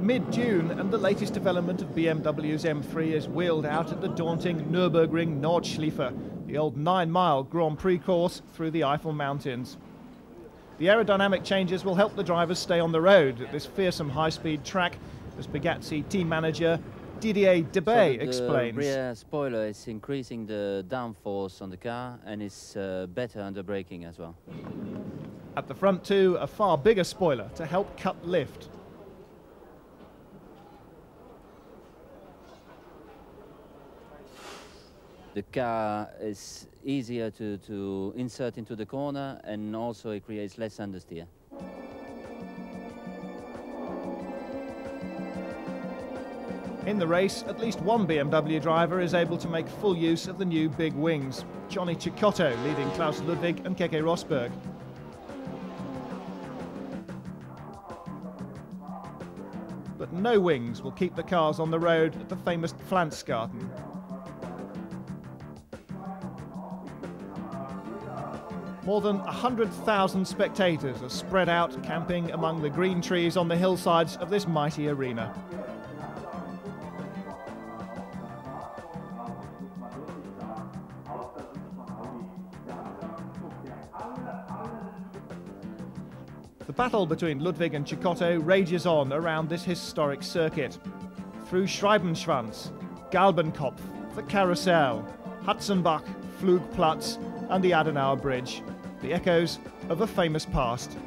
mid-June, and the latest development of BMW's M3 is wheeled out at the daunting Nürburgring Nordschleife, the old 9-mile Grand Prix course through the Eifel Mountains. The aerodynamic changes will help the drivers stay on the road at this fearsome high-speed track, as Bugatti team manager Didier Debay explains. The rear spoiler is increasing the downforce on the car and is better under braking as well. At the front too, a far bigger spoiler to help cut lift. The car is easier to insert into the corner, and also it creates less understeer. In the race, at least one BMW driver is able to make full use of the new big wings. Johnny Cecotto leading Klaus Ludwig and Keke Rosberg. But no wings will keep the cars on the road at the famous Pflanzgarten. More than 100,000 spectators are spread out camping among the green trees on the hillsides of this mighty arena. The battle between Ludwig and Cecotto rages on around this historic circuit. Through Schreibenschwanz, Galbenkopf, the Carousel, Hutzenbach, Flugplatz and the Adenauer Bridge, the echoes of a famous past.